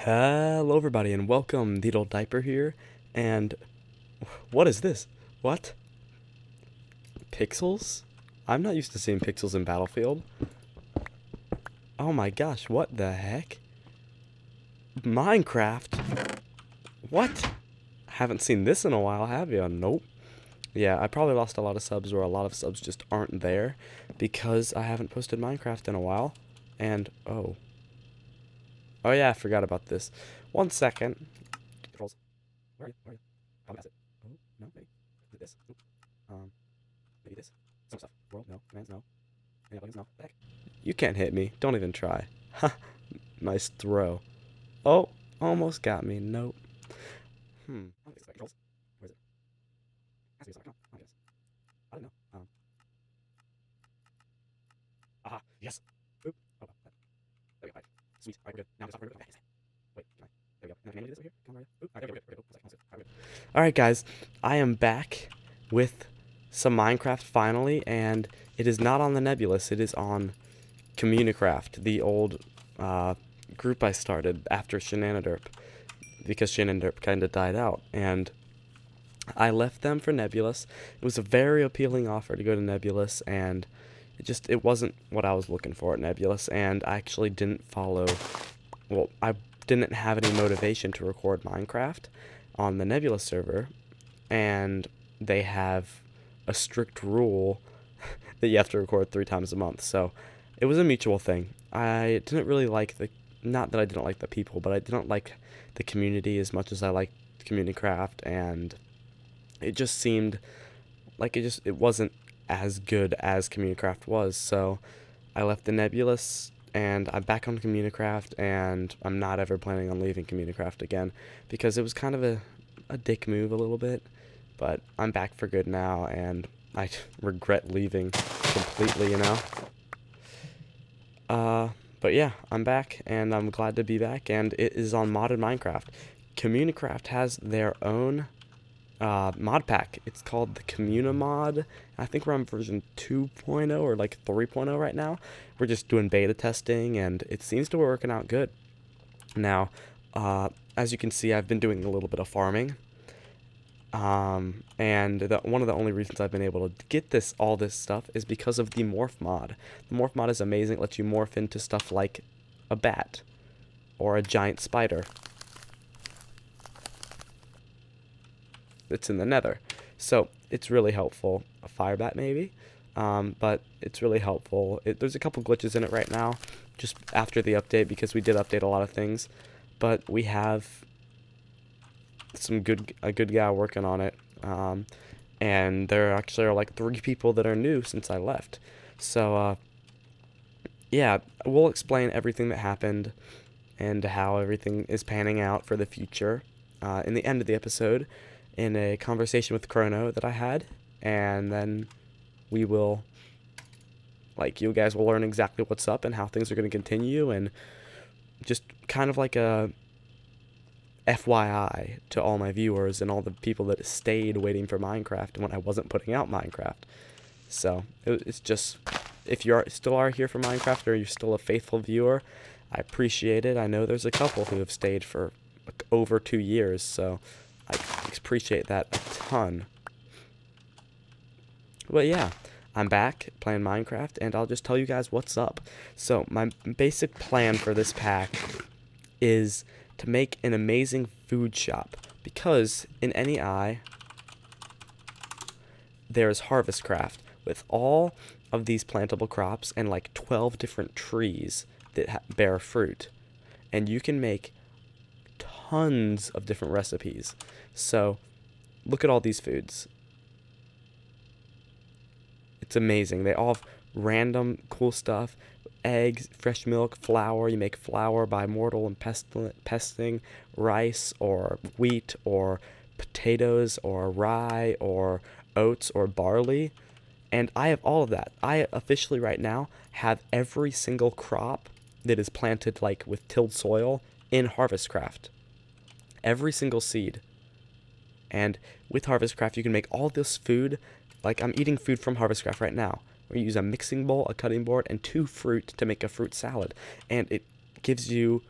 Hello everybody and welcome, the old diaper here, and what is this? What? Pixels? I'm not used to seeing pixels in Battlefield. Oh my gosh, what the heck? Minecraft? What? Haven't seen this in a while, have you? Nope. Yeah, I probably lost a lot of subs, or a lot of subs just aren't there because I haven't posted Minecraft in a while. And, oh. Oh yeah, I forgot about this. 1 second. Controls. Where are you? Where are you? How pass it? Oh, no, maybe. Is it this? Oop. Maybe this. Some stuff. World, no. Commands, no. Any buttons, no. Back. You can't hit me. Don't even try. Ha! Nice throw. Oh, almost got me. Nope. I don't think it's like controls. Where is it? Has to be somewhere. Come on, I guess. I don't know. Aha, yes. Oop. Oh, there we go. Right. Sweet. Alright, we're good. Now just off. We're good. Okay. Wait, can I? There we go. Now, can I do this over here? Come right. Oop. Alright, there we go. We're good. One second. Alright, good. Alright, guys. I am back with some Minecraft finally, and it is not on the Nebulous. It is on CommuniCraft, the old group I started after Shenaniderp, because Shenaniderp kind of died out, and I left them for Nebulous. It was a very appealing offer to go to Nebulous, and it wasn't what I was looking for at Nebulous, and I actually didn't follow, well, I didn't have any motivation to record Minecraft on the Nebulous server, and they have a strict rule that you have to record 3 times a month, so it was a mutual thing. I didn't really like not that I didn't like the people, but I didn't like the community as much as I liked CommuniCraft, and it just seemed like it wasn't as good as CommuniCraft was, so I left the Nebulous, and I'm back on CommuniCraft, and I'm not ever planning on leaving CommuniCraft again, because it was kind of a dick move a little bit, but I'm back for good now, and I regret leaving completely, you know? But yeah, I'm back, and I'm glad to be back, and it is on modded Minecraft. CommuniCraft has their own mod pack. It's called the CommuniMod. I think we're on version 2.0 or like 3.0 right now. We're just doing beta testing, and it seems to be working out good. Now, as you can see, I've been doing a little bit of farming. And one of the only reasons I've been able to get all this stuff is because of the morph mod. The morph mod is amazing. It lets you morph into stuff like a bat or a giant spider. It's in the nether. So it's really helpful. A fire bat maybe, but it's really helpful. There's a couple glitches in it right now, just after the update, because we did update a lot of things, but we have a good guy working on it, and there actually are like 3 people that are new since I left. So yeah, we'll explain everything that happened and how everything is panning out for the future in the end of the episode, in a conversation with Chrono that I had, and then we will, you guys will learn exactly what's up and how things are going to continue, and just kind of like a FYI to all my viewers and all the people that stayed waiting for Minecraft when I wasn't putting out Minecraft. So it's just, if you still are here for Minecraft, or you're still a faithful viewer, I appreciate it. I know there's a couple who have stayed for over 2 years, so I appreciate that a ton. But yeah, I'm back playing Minecraft, and I'll just tell you guys what's up. So my basic plan for this pack is to make an amazing food shop, because in any eye there's Harvestcraft with all of these plantable crops and like 12 different trees that bear fruit, and you can make tons of different recipes. So look at all these foods. It's amazing. They all have random cool stuff. Eggs, fresh milk, flour. You make flour by mortal and pesting, rice or wheat or potatoes or rye or oats or barley. And I have all of that. I officially right now have every single crop that is planted like with tilled soil in Harvestcraft. Every single seed. And with Harvestcraft you can make all this food. Like, I'm eating food from Harvestcraft right now. We use a mixing bowl, a cutting board, and 2 fruit to make a fruit salad. And it gives you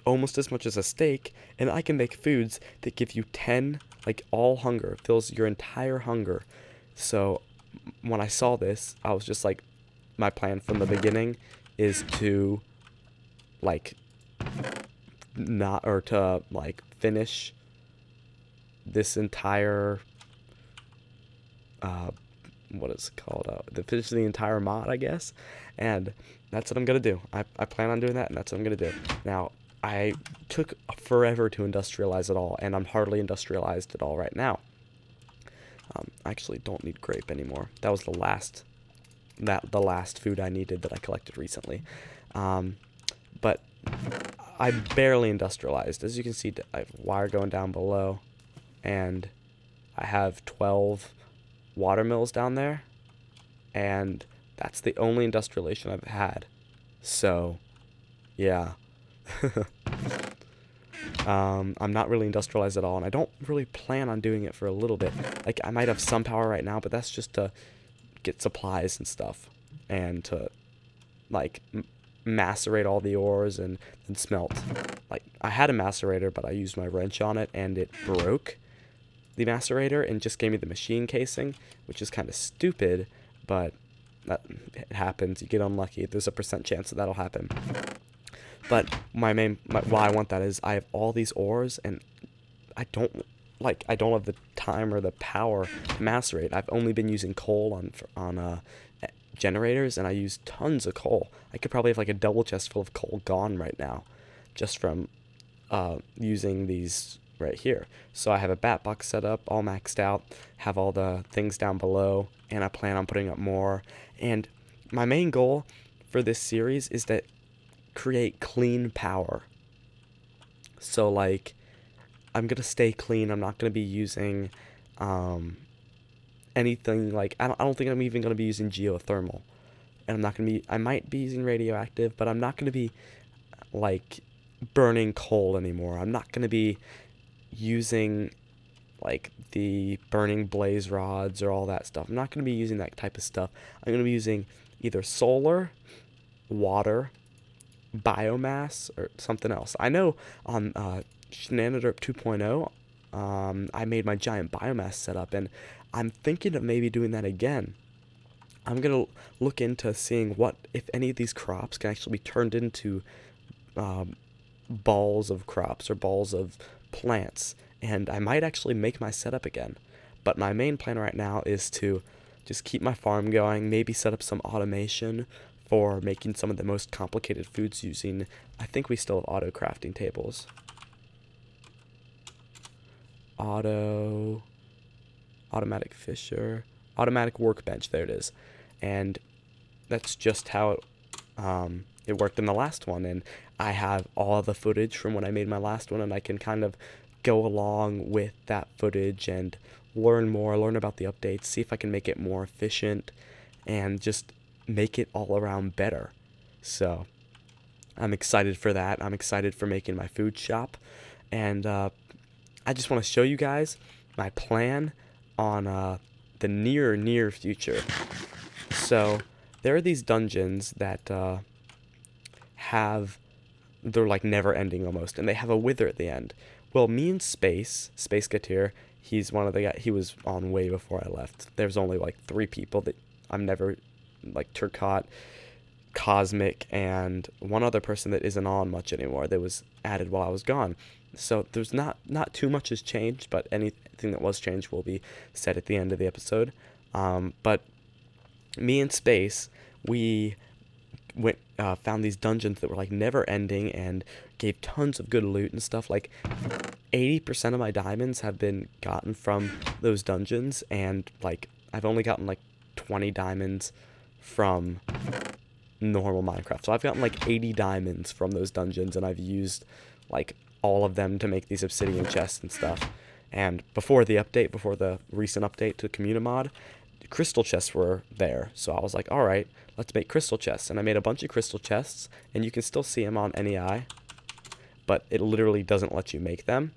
almost as much as a steak, and I can make foods that give you 10, like all hunger, fills your entire hunger. So when I saw this, I was just like, my plan from the beginning is to like not, or to like finish this entire what is it called, finish the entire mod, I guess. And that's what I'm gonna do. I plan on doing that, and that's what I'm gonna do. Now, I took forever to industrialize it all, and I'm hardly industrialized at all right now. I actually don't need grape anymore. That was the last food I needed that I collected recently. But I barely industrialized. As you can see, I have wire going down below, and I have 12 water mills down there, and that's the only industrialization I've had. So, yeah. I'm not really industrialized at all, and I don't really plan on doing it for a little bit. Like, I might have some power right now, but that's just to get supplies and stuff, and to, like, macerate all the ores and smelt. Like, I had a macerator, but I used my wrench on it, and it broke the macerator and just gave me the machine casing, which is kind of stupid, but it happens. You get unlucky. There's a % chance that that'll happen. But why I want that is I have all these ores, and I don't have the time or the power to macerate. I've only been using coal on generators, and I use tons of coal. I could probably have like a double chest full of coal gone right now, just from using these right here. So I have a bat box set up, all maxed out, have all the things down below, and I plan on putting up more. And my main goal for this series is to create clean power. So, like, I'm gonna stay clean. I'm not gonna be using anything like, I don't think I'm even gonna be using geothermal, and I might be using radioactive, but I'm not gonna be like burning coal anymore. I'm not gonna be using like the burning blaze rods or all that stuff. I'm not going to be using that type of stuff. I'm going to be using either solar, water, biomass, or something else. I know on Shenaniderp 2.0, I made my giant biomass setup, and I'm thinking of maybe doing that again. I'm going to look into seeing if any of these crops can actually be turned into balls of crops or balls of plants, and I might actually make my setup again. But my main plan right now is to just keep my farm going, maybe set up some automation for making some of the most complicated foods using, I think we still have auto crafting tables. Automatic fisher, automatic workbench, there it is. And that's just how it worked in the last one, and I have all the footage from when I made my last one, and I can kind of go along with that footage and learn about the updates, see if I can make it more efficient, and just make it all around better. So I'm excited for that. I'm excited for making my food shop, and I just want to show you guys my plan on the near future. So there are these dungeons that they're like never ending almost, and they have a wither at the end. Well, me and Space Gatir, he's one of the guys, he was on way before I left. There's only like 3 people that I'm never, like Turcotte, Cosmic, and one other person that isn't on much anymore that was added while I was gone. So there's not too much has changed, but anything that was changed will be said at the end of the episode. But me and Space, we found these dungeons that were like never ending and gave tons of good loot and stuff. Like 80% of my diamonds have been gotten from those dungeons, and like I've only gotten like 20 diamonds from normal Minecraft. So I've gotten like 80 diamonds from those dungeons, and I've used like all of them to make these obsidian chests and stuff. And before the recent update to CommuniMod, crystal chests were there, so I was like, alright, let's make crystal chests. And I made a bunch of crystal chests, and you can still see them on NEI, but it literally doesn't let you make them.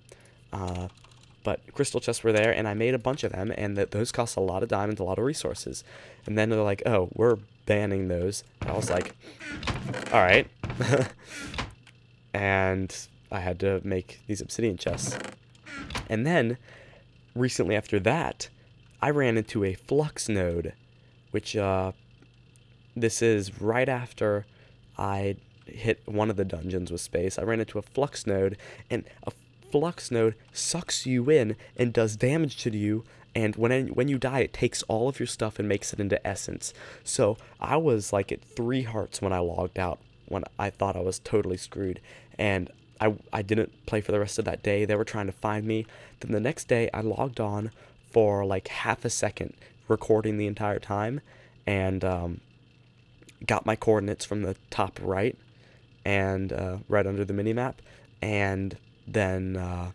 But crystal chests were there, and I made a bunch of them, and those cost a lot of diamonds, a lot of resources. And then they're like, oh, we're banning those. And I was like, alright. And I had to make these obsidian chests. And then, recently after that, I ran into a flux node, which, this is right after I hit one of the dungeons with space. I ran into a flux node, and a flux node sucks you in and does damage to you, and when you die, it takes all of your stuff and makes it into essence. So I was like at 3 hearts when I logged out, when I thought I was totally screwed, and I didn't play for the rest of that day. They were trying to find me. Then the next day, I logged on for like half a second, recording the entire time, and got my coordinates from the top right, and right under the minimap, and then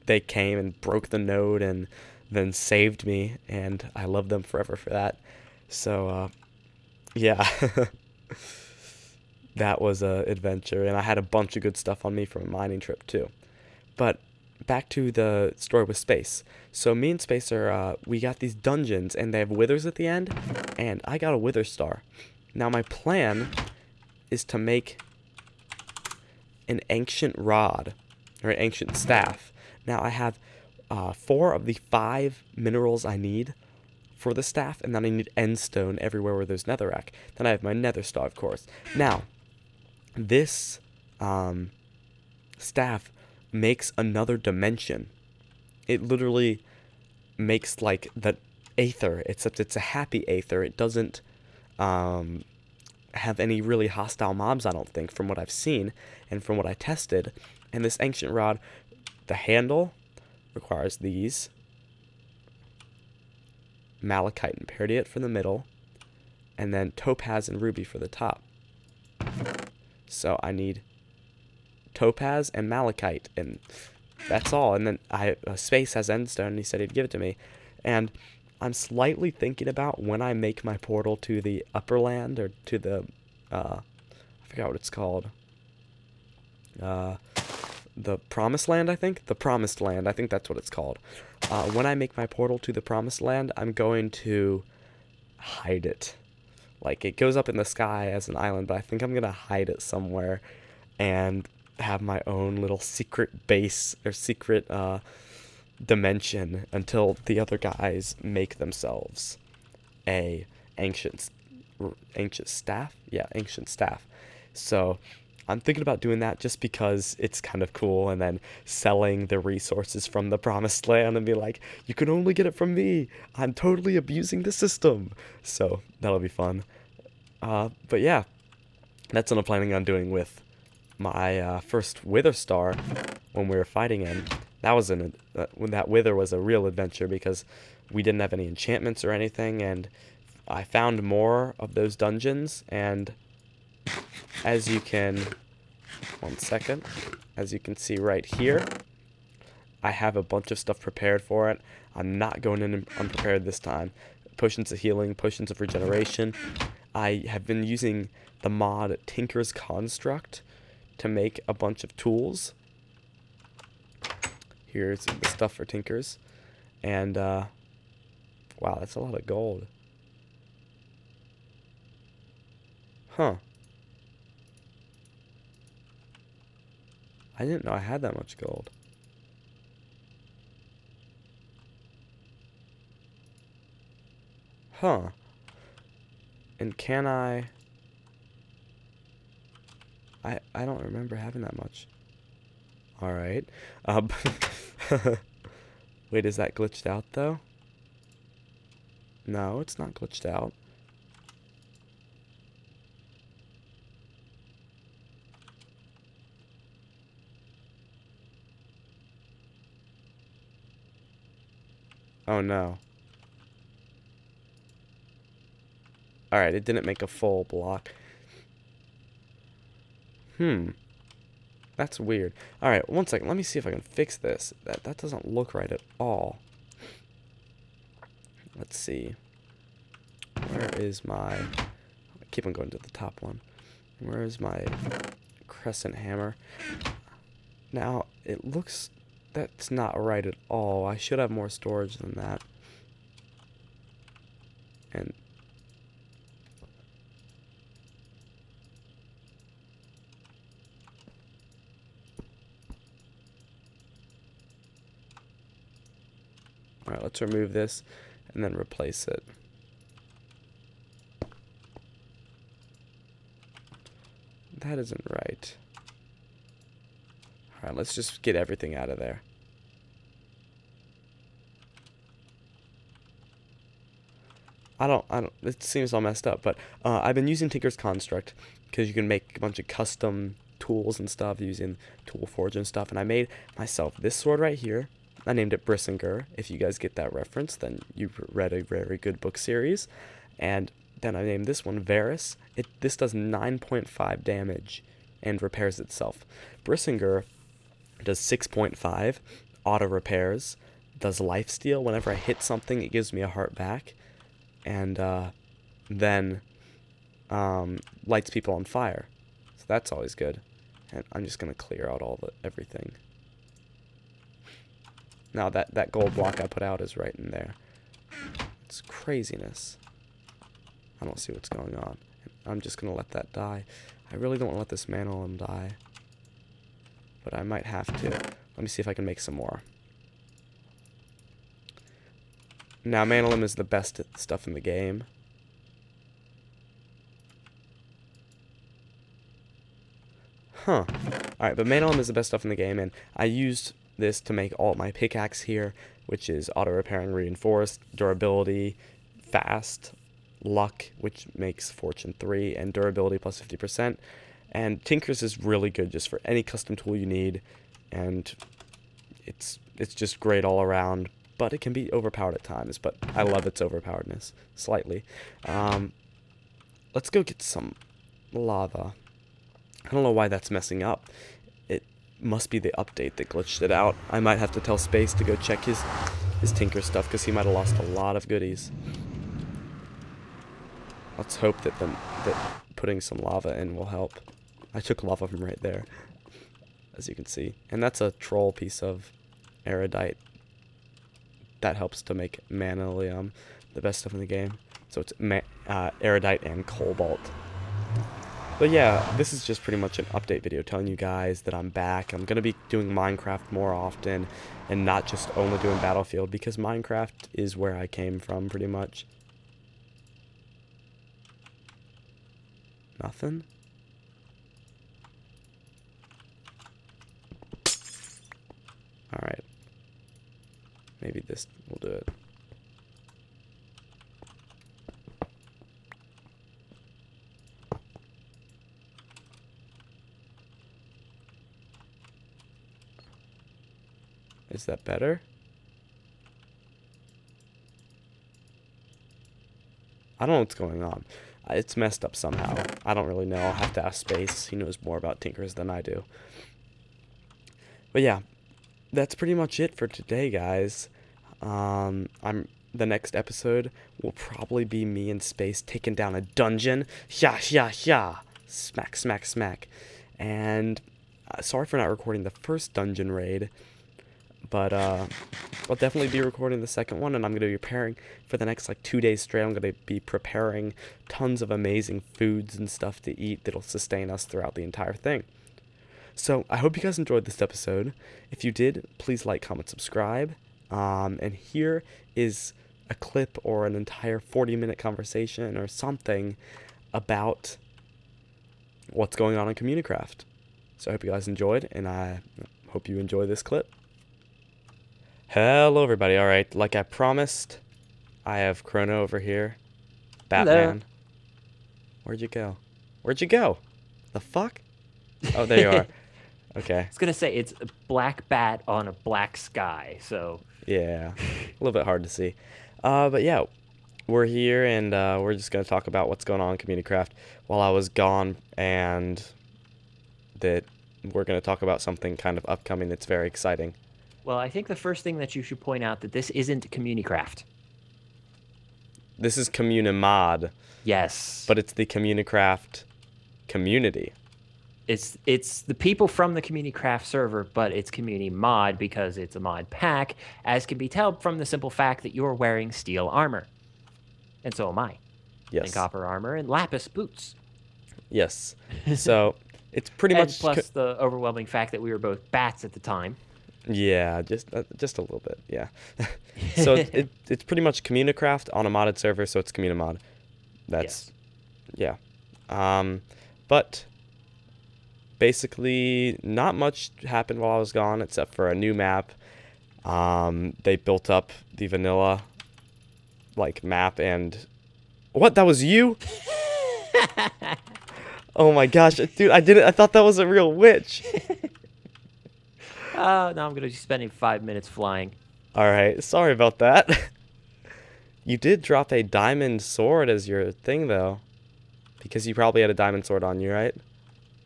they came and broke the node and then saved me, and I love them forever for that. So yeah. That was a adventure, and I had a bunch of good stuff on me from a mining trip too. But back to the story with Space. So me and Space are, we got these dungeons, and they have withers at the end, and I got a wither star. Now my plan is to make an ancient rod, or an ancient staff. Now I have 4 of the 5 minerals I need for the staff, and then I need endstone everywhere where there's netherrack. Then I have my nether star, of course. Now, this staff makes another dimension. It literally makes like the aether, except it's a happy aether. It doesn't have any really hostile mobs, I don't think, from what I've seen and from what I tested. And this ancient rod, the handle requires these: malachite and peridiot for the middle, and then topaz and ruby for the top. So I need topaz and malachite, and that's all. And then Space has endstone, and he said he'd give it to me. And I'm slightly thinking about when I make my portal to the upper land, or to the I forgot what it's called. The Promised Land, I think? The Promised Land, I think that's what it's called. When I make my portal to the Promised Land, I'm going to hide it. Like, it goes up in the sky as an island, but I think I'm going to hide it somewhere and have my own little secret base, or secret dimension, until the other guys make themselves a ancient staff? Yeah, ancient staff. So I'm thinking about doing that just because it's kind of cool, and then selling the resources from the Promised Land and be like, you can only get it from me. I'm totally abusing the system. So that'll be fun. But yeah, that's what I'm planning on doing with my first Wither Star when we were fighting him. That was when that Wither was a real adventure, because we didn't have any enchantments or anything, and I found more of those dungeons, and as you can, as you can see right here, I have a bunch of stuff prepared for it. I'm not going in unprepared this time. Potions of healing, potions of regeneration. I have been using the mod Tinker's Construct to make a bunch of tools. Here's the stuff for Tinkers. And, wow, that's a lot of gold. Huh. I didn't know I had that much gold. Huh. And can I don't remember having that much. Alright. Wait, is that glitched out though? No, it's not glitched out. Oh no. Alright, it didn't make a full block. That's weird. Alright, one second. Let me see if I can fix this. That doesn't look right at all. Let's see. Where is my... I keep on going to the top one. Where is my crescent hammer? Now, it looks... That's not right at all. I should have more storage than that. And... Alright, let's remove this and then replace it. That isn't right. Alright, let's just get everything out of there. It seems all messed up, but I've been using Tinker's Construct because you can make a bunch of custom tools and stuff using Tool Forge and stuff, and I made myself this sword right here. I named it Brissinger. If you guys get that reference, then you've read a very good book series. And then I named this one Varus. This does 9.5 damage and repairs itself. Brissinger does 6.5, auto repairs, does lifesteal. Whenever I hit something, it gives me a heart back, and then lights people on fire. So that's always good. And I'm just gonna clear out everything. Now that gold block I put out is right in there. It's craziness. I don't see what's going on. I'm just gonna let that die. I really don't want to let this manolem die, but I might have to. Let me see if I can make some more. Now, manolem is the best stuff in the game. Huh. Alright, but manolem is the best stuff in the game, and I used this to make all my pickaxe here, which is auto repairing, reinforced, durability, fast, luck, which makes fortune 3, and durability plus 50%. And Tinker's is really good just for any custom tool you need, and it's just great all around, but it can be overpowered at times, but I love its overpoweredness, slightly. Let's go get some lava. I don't know why that's messing up. It must be the update that glitched it out. I might have to tell Space to go check his Tinker stuff, because he might have lost a lot of goodies. Let's hope that putting some lava in will help. I took lava from right there, as you can see. And that's a troll piece of erudite. That helps to make manolium the best stuff in the game. So it's erudite and cobalt. But yeah, this is just pretty much an update video telling you guys that I'm back. I'm going to be doing Minecraft more often and not just only doing Battlefield, because Minecraft is where I came from pretty much. Nothing? Alright. Maybe this will do it. Is that better? I don't know what's going on. It's messed up somehow. I don't really know. I'll have to ask Space. He knows more about Tinkers than I do. But yeah, that's pretty much it for today, guys. The next episode will probably be me and Space taking down a dungeon. Yeah. Smack, smack, smack. And sorry for not recording the first dungeon raid. But I'll definitely be recording the second one, and I'm going to be preparing for the next, 2 days straight. I'm going to be preparing tons of amazing foods and stuff to eat that'll sustain us throughout the entire thing. So, I hope you guys enjoyed this episode. If you did, please like, comment, subscribe. And here is a clip or an entire 40-minute conversation or something about what's going on in CommuniCraft. So, I hope you guys enjoyed, and I hope you enjoy this clip. Hello, everybody. All right, like I promised, I have Chrono over here. Batman. Hello. Where'd you go? Where'd you go? The fuck? Oh, there you are. Okay. I was going to say, it's a black bat on a black sky, so... Yeah, a little bit hard to see. But yeah, we're here, and we're just going to talk about what's going on in CommuniCraft while I was gone, and that we're going to talk about something kind of upcoming that's very exciting. Well, I think the first thing that you should point out that this isn't CommuniCraft. This is CommuniMod. Yes. But it's the CommuniCraft community. It's the people from the CommuniCraft server, but it's CommuniMod because it's a mod pack, as can be tell from the simple fact that you're wearing steel armor. And so am I. Yes. And copper armor and lapis boots. Yes. So, it's pretty much... plus the overwhelming fact that we were both bats at the time. Yeah, just a little bit. Yeah. So it's pretty much CommuniCraft on a modded server, so it's CommuniMod. That's Yes. yeah. Um, but basically, not much happened while I was gone, except for a new map. They built up the vanilla like map, and what? That was you? Oh my gosh, dude! I didn't. I thought that was a real witch. Now I'm gonna be spending 5 minutes flying. All right, sorry about that. You did drop a diamond sword as your thing, though, because you probably had a diamond sword on you, right?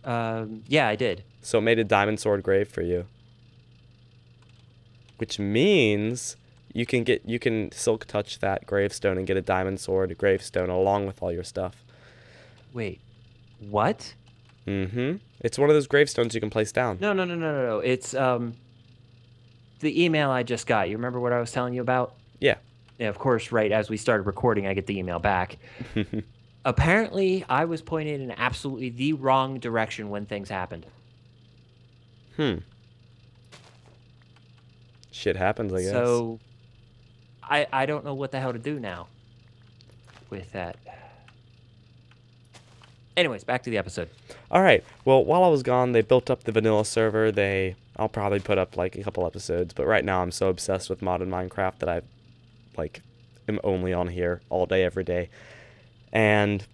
Yeah, I did. So it made a diamond sword grave for you, which means you can silk touch that gravestone and get a diamond sword gravestone along with all your stuff. Wait, what? Mm-hmm. It's one of those gravestones you can place down. No, no, no, no, no, no. It's the email I just got. You remember what I was telling you about? Yeah. Yeah, of course, right as we started recording, I get the email back. Apparently, I was pointed in absolutely the wrong direction when things happened. Hmm. Shit happens, I guess. So, I don't know what the hell to do now with that. Anyways, back to the episode. All right. Well, while I was gone, they built up the vanilla server. I'll probably put up like a couple episodes, but right now I'm so obsessed with modded Minecraft that I like am only on here all day every day. And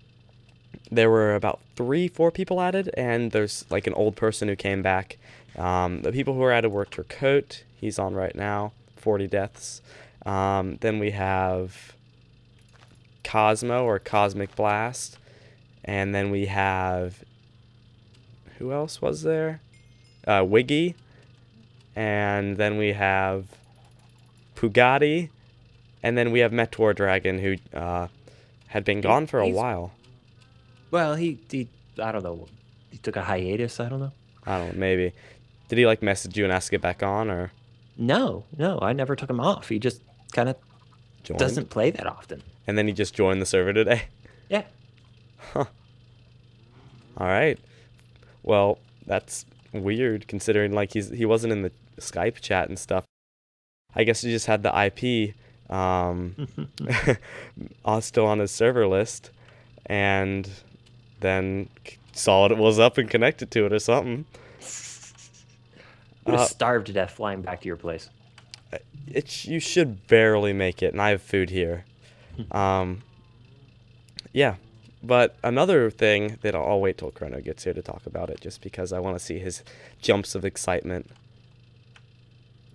there were about 3-4 people added, and there's like an old person who came back. The people who were added were Turcotte. He's on right now. 40 deaths. Then we have Cosmo or Cosmic Blast. And then we have, who else was there? Wiggy. And then we have Pugatti. And then we have Meteor Dragon, who had been gone for a while. Well, he I don't know. He took a hiatus. I don't know. I don't know, maybe. Did he like message you and ask to get back on, or No, no, I never took him off. He just kind of joined? doesn't play that often. And then he just joined the server today? Yeah. Huh. All right. Well, that's weird considering like he wasn't in the Skype chat and stuff. I guess he just had the IP still on his server list, and then saw it was up and connected to it or something. Would have starved to death flying back to your place. You should barely make it, and I have food here. Yeah. But another thing that I'll wait till Chrono gets here to talk about it, just because I want to see his jumps of excitement.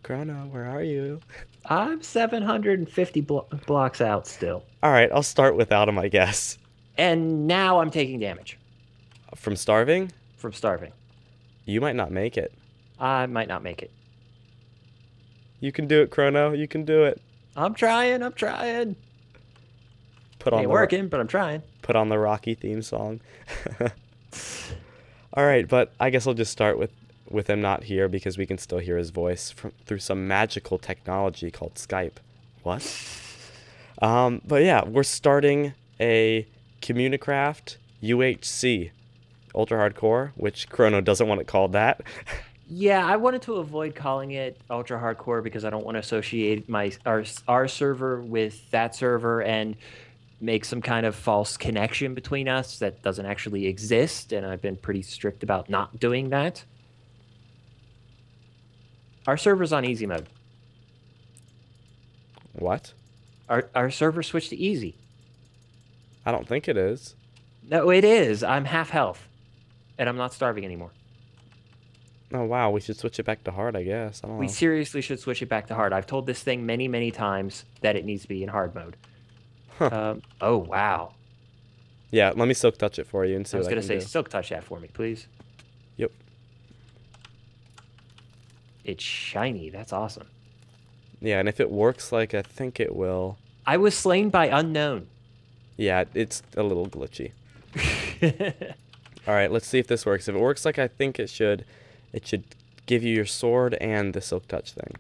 Chrono, where are you? I'm 750 blocks out still. All right, I'll start without him, I guess. And now I'm taking damage. From starving? From starving. You might not make it. I might not make it. You can do it, Chrono. You can do it. I'm trying. I'm trying. Ain't working, but I'm trying. Put on the Rocky theme song. All right, but I guess I'll just start with him not here because we can still hear his voice through some magical technology called Skype. What? But yeah, we're starting a CommuniCraft UHC, Ultra Hardcore, which Chrono doesn't want it called that. Yeah, I wanted to avoid calling it Ultra Hardcore because I don't want to associate our server with that server and make some kind of false connection between us that doesn't actually exist, and I've been pretty strict about not doing that. Our server's on easy mode. What? Our server switched to easy. I don't think it is. No, it is. I'm half health, and I'm not starving anymore. Oh, wow. We should switch it back to hard, I guess. I don't know. We seriously should switch it back to hard. I've told this thing many, many times that it needs to be in hard mode. Huh. Oh, wow. Yeah, let me silk touch it for you and see what I can do. I was going to say, silk touch that for me, please. Yep. It's shiny. That's awesome. Yeah, and if it works like I think it will... I was slain by unknown. Yeah, it's a little glitchy. All right, let's see if this works. If it works like I think it should give you your sword and the silk touch thing.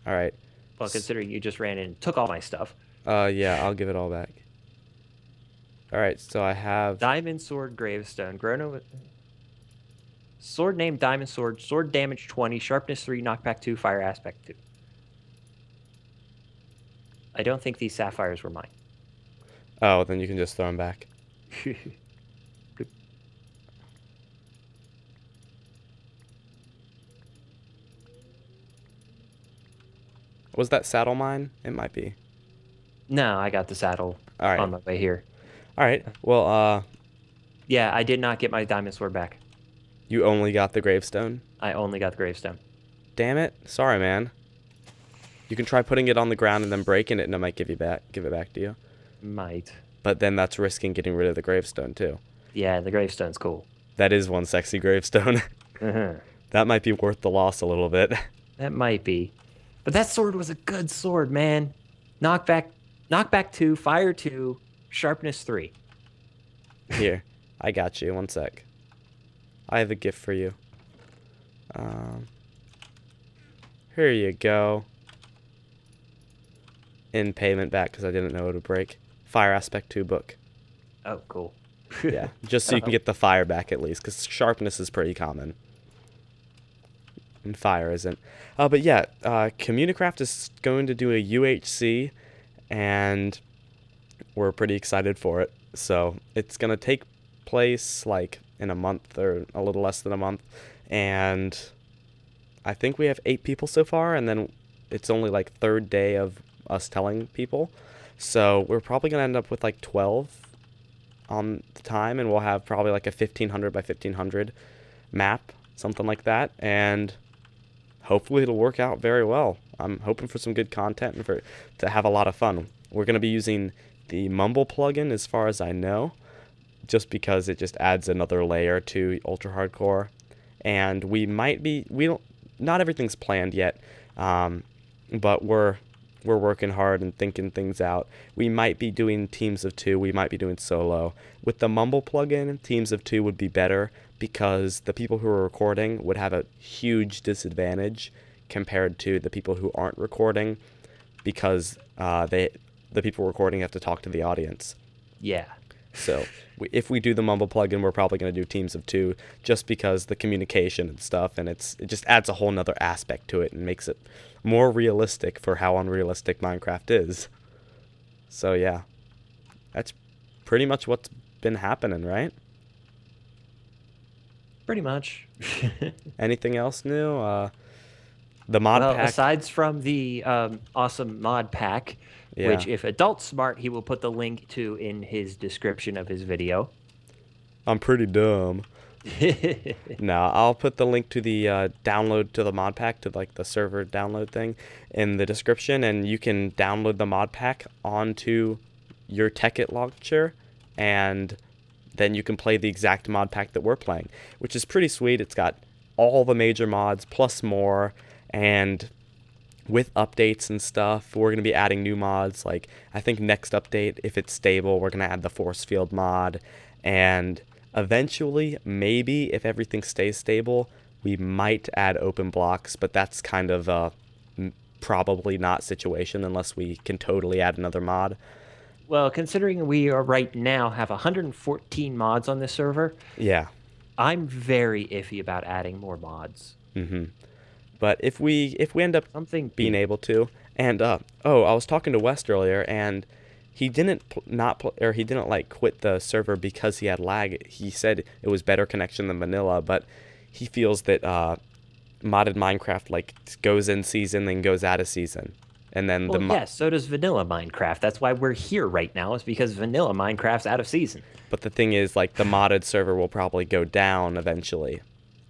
All right. Well, considering you just ran in and took all my stuff. Yeah, I'll give it all back. All right, so I have... Diamond sword gravestone. Sword name Diamond Sword. Sword damage 20. Sharpness 3. Knockback 2. Fire aspect 2. I don't think these sapphires were mine. Oh, then you can just throw them back. Was that saddle mine? It might be. No, I got the saddle All right. on my way here. All right. Well, Yeah, I did not get my diamond sword back. you only got the gravestone? I only got the gravestone. Damn it. Sorry, man. You can try putting it on the ground and then breaking it, and it might give it back to you. Might. But then that's risking getting rid of the gravestone, too. Yeah, the gravestone's cool. That is one sexy gravestone. That might be worth the loss a little bit. That might be. But that sword was a good sword, man. Knockback 2, fire 2, sharpness 3. Here, I got you. One sec. I have a gift for you. Here you go. In payment back because I didn't know it would break. Fire Aspect 2 book. Oh, cool. Yeah, just so you can get the fire back at least, because sharpness is pretty common. And fire isn't. But yeah, CommuniCraft is going to do a UHC, and we're pretty excited for it. So it's going to take place like in a month or a little less than a month, and I think we have 8 people so far, and then it's only like third day of us telling people. So we're probably going to end up with like 12 on the time, and we'll have probably like a 1500 by 1500 map, something like that, and hopefully it'll work out very well. I'm hoping for some good content and to have a lot of fun. We're going to be using the Mumble plugin as far as I know, just because it just adds another layer to Ultra Hardcore, and not everything's planned yet, but we're working hard and thinking things out. We might be doing teams of 2. We might be doing solo. With the Mumble plugin, teams of 2 would be better because the people who are recording would have a huge disadvantage compared to the people who aren't recording, because the people recording have to talk to the audience. Yeah. So if we do the Mumble plugin, we're probably going to do teams of 2 just because the communication and stuff, and it just adds a whole nother aspect to it and makes it more realistic for how unrealistic Minecraft is. So yeah, that's pretty much what's been happening, right? Pretty much. Anything else new? The mod pack. Aside from the awesome mod pack, Yeah. which if Adult Smart, he will put the link to in his description of his video. I'm pretty dumb. No, I'll put the link to the download to the mod pack, to like the server download thing, in the description, and you can download the mod pack onto your Tekkit launcher, and then you can play the exact mod pack that we're playing, which is pretty sweet. It's got all the major mods plus more, and with updates and stuff, we're going to be adding new mods. Like, I think next update, if it's stable, we're going to add the force field mod, and eventually, maybe, if everything stays stable, we might add open blocks, but that's kind of a probably not situation unless we can totally add another mod. Well, considering we are right now have 114 mods on this server, Yeah. I'm very iffy about adding more mods. But if we end up being able to, and I was talking to West earlier, and he didn't like quit the server because he had lag. He said it was better connection than vanilla, but he feels that modded Minecraft like goes in season then goes out of season, and then so does vanilla Minecraft. That's why we're here right now, is because vanilla Minecraft's out of season. But the thing is, like, the modded server will probably go down eventually,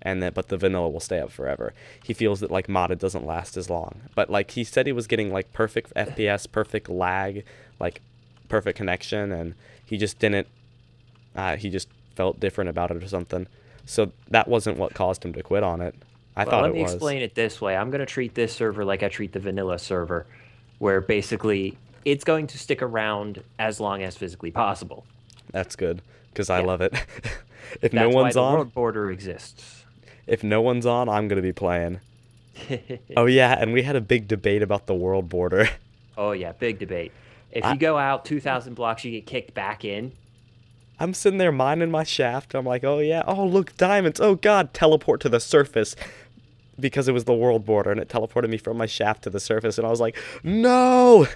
but the vanilla will stay up forever. He feels that like modded doesn't last as long, but like he said, he was getting like perfect FPS, perfect lag, like perfect connection, and he just didn't. He just felt different about it or something. So that wasn't what caused him to quit on it. I thought it was. Let me explain it this way. I'm going to treat this server like I treat the vanilla server, where basically it's going to stick around as long as physically possible. That's good, because I love it. If That's no one's why the on, world border exists. If no one's on, I'm going to be playing. Oh yeah, and we had a big debate about the world border. Oh yeah, big debate. If you go out 2,000 blocks, you get kicked back in. I'm sitting there mining my shaft. I'm like, oh yeah, oh look, diamonds. Oh god, teleport to the surface. Because it was the world border and it teleported me from my shaft to the surface. And I was like, no!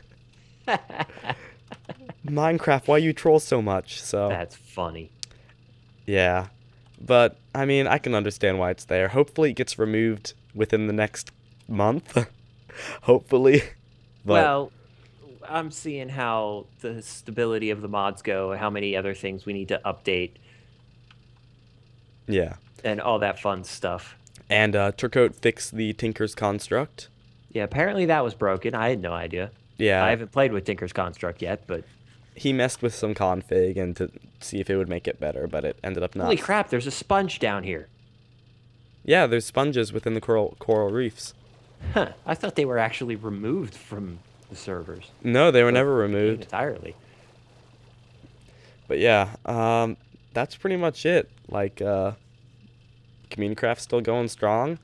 Minecraft, why you troll so much? So, That's funny. yeah. But, I mean, I can understand why it's there. Hopefully it gets removed within the next month. Hopefully. But, Well, I'm seeing how the stability of the mods go, how many other things we need to update, yeah. and all that fun stuff. And Turcoat fixed the Tinker's Construct. Yeah, apparently that was broken. I had no idea. I Yeah, haven't played with Tinker's Construct yet, but he messed with some config and to see if it would make it better, but it ended up not. holy crap, there's a sponge down here. Yeah, there's sponges within the coral reefs. Huh, I thought they were actually removed from the servers. No, they were Or never the game removed. entirely. But yeah, that's pretty much it. Like, CommuniCraft's still going strong.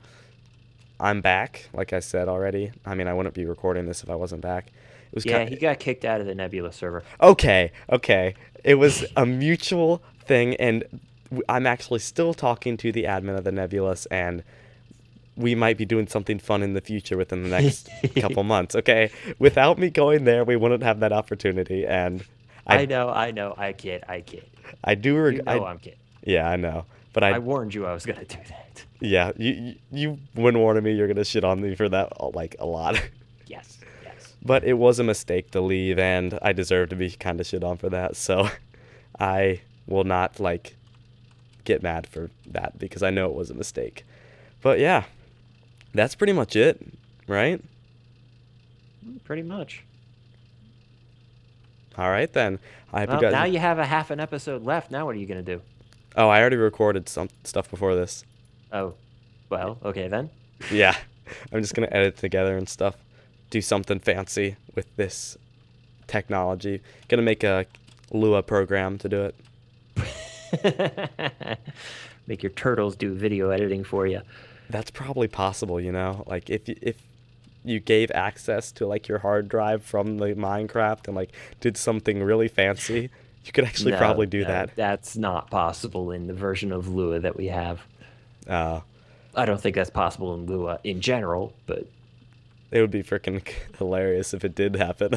I'm back, like I said already. I mean, I wouldn't be recording this if I wasn't back. It was Yeah, he got kicked out of the Nebula server. okay. It was a mutual thing, and I'm actually still talking to the admin of the Nebulous, and we might be doing something fun in the future within the next couple months. Okay, without me going there, we wouldn't have that opportunity, and I know, I kid. I do. You know I'm kidding. Yeah, I know, but I warned you I was gonna do that. yeah, you when warning me you're gonna shit on me for that like a lot. Yes, yes. But it was a mistake to leave, and I deserve to be kind of shit on for that. So I will not like get mad for that because I know it was a mistake. But yeah, that's pretty much it, right? Pretty much. All right then. I hope Well, you guys. now you have a half an episode left. Now what are you gonna do? Oh, I already recorded some stuff before this. Oh, well, okay then. Yeah, I'm just gonna edit together and stuff. Do something fancy with this technology. Gonna make a Lua program to do it. Make your turtles do video editing for you. That's probably possible, you know. Like if you gave access to like your hard drive from the Minecraft and like did something really fancy, you could actually No, probably do no, that. That's not possible in the version of Lua that we have. Uh, I don't think that's possible in Lua in general, but it would be freaking hilarious if it did happen.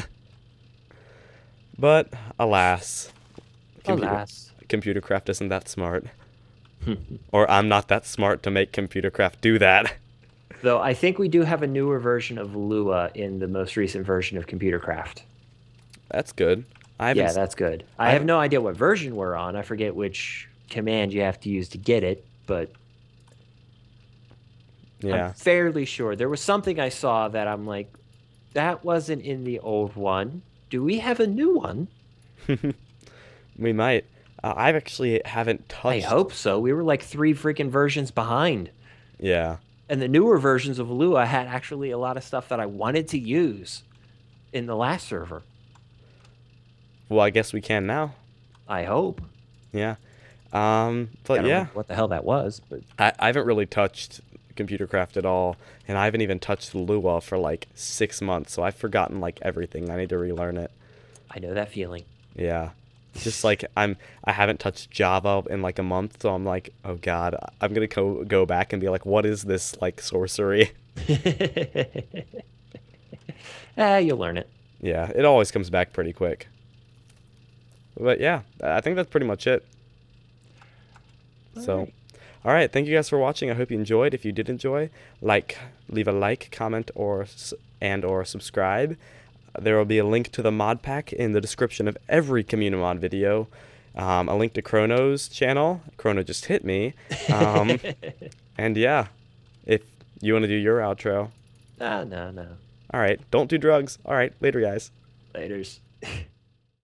But alas, ComputerCraft isn't that smart. Or I'm not that smart to make ComputerCraft do that. though I think we do have a newer version of Lua in the most recent version of ComputerCraft. That's good. Yeah, that's good. I have no idea what version we're on. I forget which command you have to use to get it, but yeah. I'm fairly sure. There was something I saw that I'm like, that wasn't in the old one. Do we have a new one? We might. I actually haven't touched. I hope so. We were like 3 freaking versions behind. Yeah. And the newer versions of Lua had actually a lot of stuff that I wanted to use in the last server. Well, I guess we can now. I hope. Yeah. But I don't yeah, remember what the hell that was, but I haven't really touched ComputerCraft at all, and I haven't even touched Lua for like 6 months, so I've forgotten like everything. I need to relearn it. I know that feeling. Yeah. It's just like I haven't touched Java in like a month, so I'm like, oh god, I'm gonna go back and be like, what is this like sorcery? You'll learn it. Yeah, it always comes back pretty quick. But yeah, I think that's pretty much it. So, all right, thank you guys for watching. I hope you enjoyed. If you did enjoy, leave a like, comment, or subscribe. There will be a link to the mod pack in the description of every CommuniMod video. A link to Chrono's channel. Chrono just hit me. And yeah, if you want to do your outro. No. All right, don't do drugs. All right, later, guys. Laters.